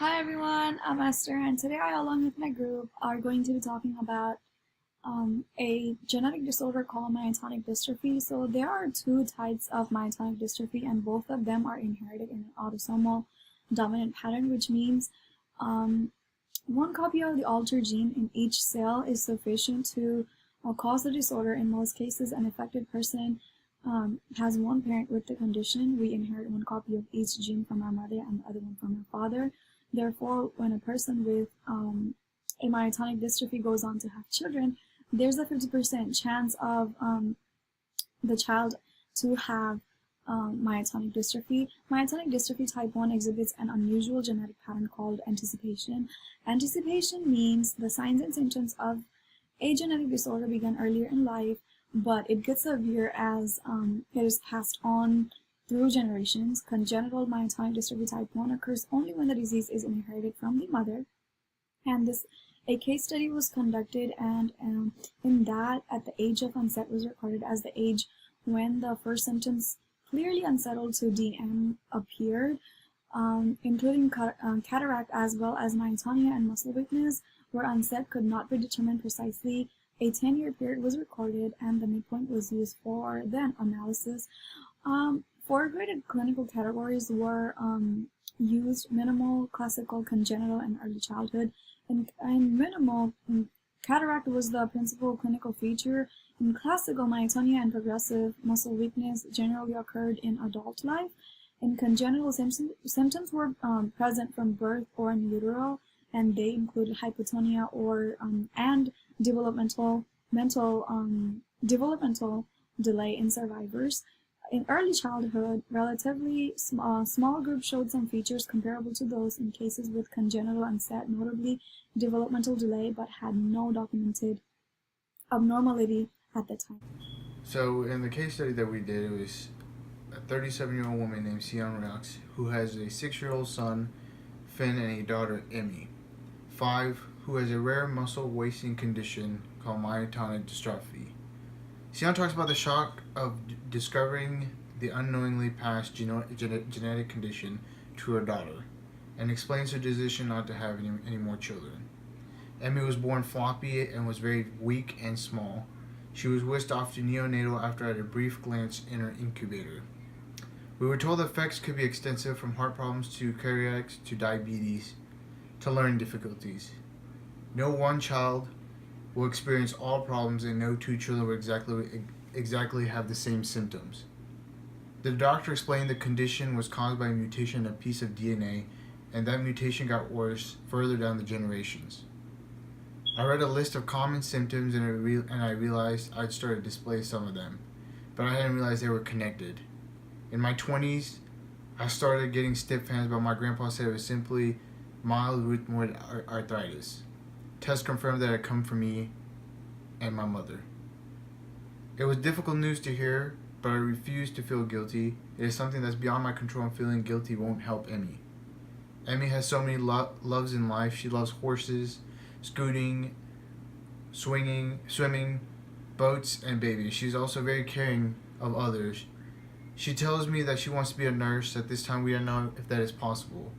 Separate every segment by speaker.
Speaker 1: Hi everyone, I'm Esther, and today I, along with my group, are going to be talking about a genetic disorder called myotonic dystrophy. So there are two types of myotonic dystrophy, and both of them are inherited in an autosomal dominant pattern, which means one copy of the altered gene in each cell is sufficient to cause the disorder. In most cases, an affected person has one parent with the condition. We inherit one copy of each gene from our mother and the other one from our father. Therefore, when a person with a myotonic dystrophy goes on to have children, there's a 50% chance of the child to have myotonic dystrophy. Myotonic dystrophy type 1 exhibits an unusual genetic pattern called anticipation. Anticipation means the signs and symptoms of a genetic disorder begin earlier in life, but it gets severe as it is passed on through generations. Congenital myotonic dystrophy type 1 occurs only when the disease is inherited from the mother. And a case study was conducted, and in that, at the age of onset was recorded as the age when the first symptoms clearly unsettled to DM appeared, including cataract as well as myotonia and muscle weakness, where onset could not be determined precisely. A 10-year period was recorded, and the midpoint was used for the analysis. Four graded clinical categories were used: minimal, classical, congenital, and early childhood. And minimal, cataract was the principal clinical feature. In classical, myotonia and progressive muscle weakness generally occurred in adult life. In congenital, symptoms were present from birth or in utero, and they included hypotonia and developmental delay in survivors. In early childhood, relatively small groups showed some features comparable to those in cases with congenital onset, notably developmental delay, but had no documented abnormality at the time.
Speaker 2: So in the case study that we did, it was a 37-year-old woman named Sion Rux who has a 6-year-old son, Finn, and a daughter, Emmy. 5, who has a rare muscle wasting condition called myotonic dystrophy. Sion talks about the shock of discovering the unknowingly passed genetic condition to her daughter, and explains her decision not to have any more children. Emmy was born floppy and was very weak and small. She was whisked off to neonatal after I had a brief glance in her incubator. We were told the effects could be extensive, from heart problems to cardiacs to diabetes to learning difficulties. No one child will experience all problems, and no two children will exactly have the same symptoms. The doctor explained the condition was caused by a mutation in a piece of DNA, and that mutation got worse further down the generations. I read a list of common symptoms, and I realized I'd started to display some of them, but I hadn't realized they were connected. In my 20s, I started getting stiff hands, but my grandpa said it was simply mild rheumatoid arthritis. Tests confirmed that it had come from me and my mother. It was difficult news to hear, but I refused to feel guilty. It is something that's beyond my control, and feeling guilty won't help Emmy. Emmy has so many loves in life. She loves horses, scooting, swinging, swimming, boats, and babies. She's also very caring of others. She tells me that she wants to be a nurse. At this time, we don't know if that is possible.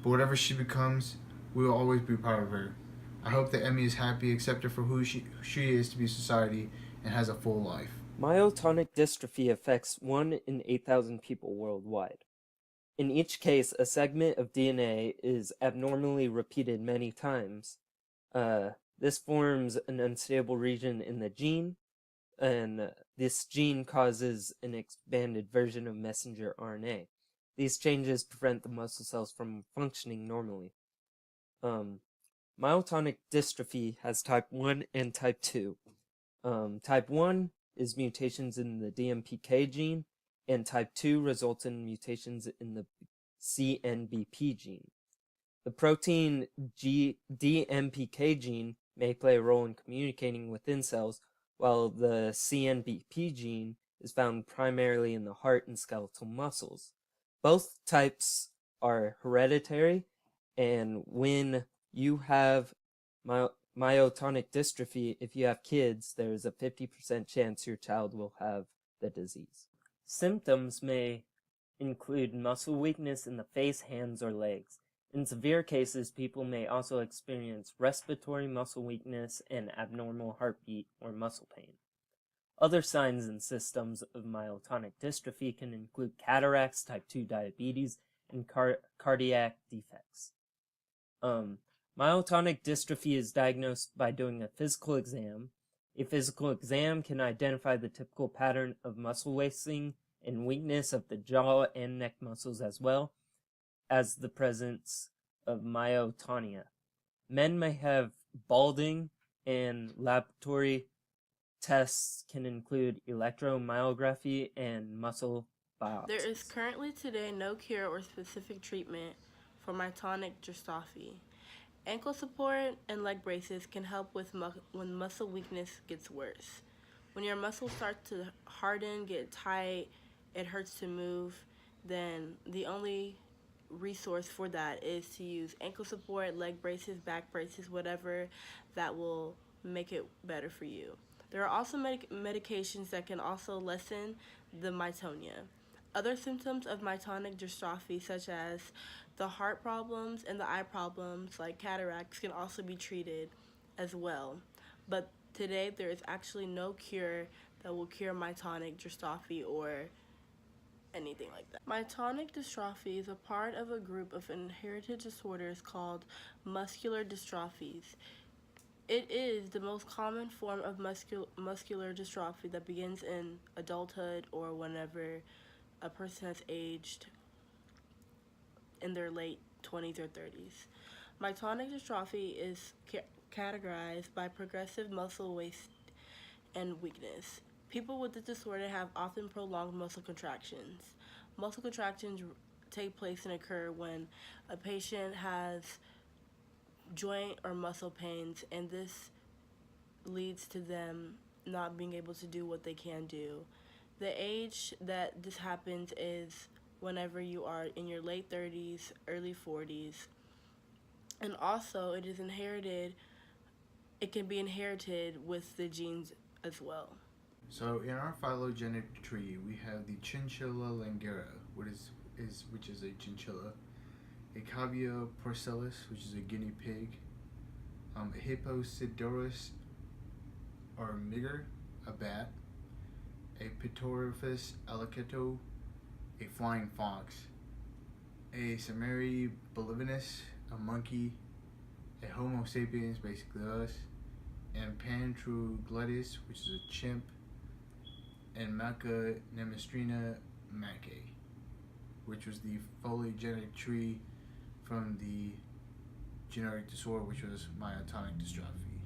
Speaker 2: But whatever she becomes, we will always be proud of her. I hope that Emmy is happy, accepted for who she is to be society, and has a full life.
Speaker 3: Myotonic dystrophy affects 1 in 8,000 people worldwide. In each case, a segment of DNA is abnormally repeated many times. This forms an unstable region in the gene, and this gene causes an expanded version of messenger RNA. These changes prevent the muscle cells from functioning normally. Myotonic dystrophy has type 1 and type 2. Type 1 is mutations in the DMPK gene, and type 2 results in mutations in the CNBP gene. The protein DMPK gene may play a role in communicating within cells, while the CNBP gene is found primarily in the heart and skeletal muscles. Both types are hereditary, and when you have myotonic dystrophy, if you have kids, there is a 50% chance your child will have the disease. Symptoms may include muscle weakness in the face, hands, or legs. In severe cases, people may also experience respiratory muscle weakness and abnormal heartbeat or muscle pain. Other signs and symptoms of myotonic dystrophy can include cataracts, type 2 diabetes, and cardiac defects. Myotonic dystrophy is diagnosed by doing a physical exam. A physical exam can identify the typical pattern of muscle wasting and weakness of the jaw and neck muscles, as well as the presence of myotonia. Men may have balding, and laboratory tests can include electromyography and muscle biopsies.
Speaker 4: There is currently today no cure or specific treatment for myotonic dystrophy. Ankle support and leg braces can help with when muscle weakness gets worse. When your muscles start to harden, get tight, it hurts to move, then the only resource for that is to use ankle support, leg braces, back braces, whatever that will make it better for you. There are also medications that can also lessen the myotonia. Other symptoms of myotonic dystrophy, such as the heart problems and the eye problems like cataracts, can also be treated as well. But today there is actually no cure that will cure myotonic dystrophy or anything like that. Myotonic dystrophy is a part of a group of inherited disorders called muscular dystrophies. It is the most common form of muscular dystrophy that begins in adulthood or whenever a person has aged in their late 20s or 30s. Myotonic dystrophy is categorized by progressive muscle waste and weakness. People with this disorder have often prolonged muscle contractions. Muscle contractions take place and occur when a patient has joint or muscle pains, and this leads to them not being able to do what they can do. The age that this happens is whenever you are in your late 30s, early 40s. And also, it can be inherited with the genes as well.
Speaker 2: So in our phylogenetic tree, we have the Chinchilla langara, which is a chinchilla, a Cavia porcellus, which is a guinea pig, a Hipposidorus or migger, a bat, a Pterophis alicato, a flying fox, a Samari bolivinus, a monkey, a Homo sapiens, basically us, and Pantroglodytes, which is a chimp, and Maca nemestrina macae, which was the phylogenetic tree from the genetic disorder, which was myotonic dystrophy.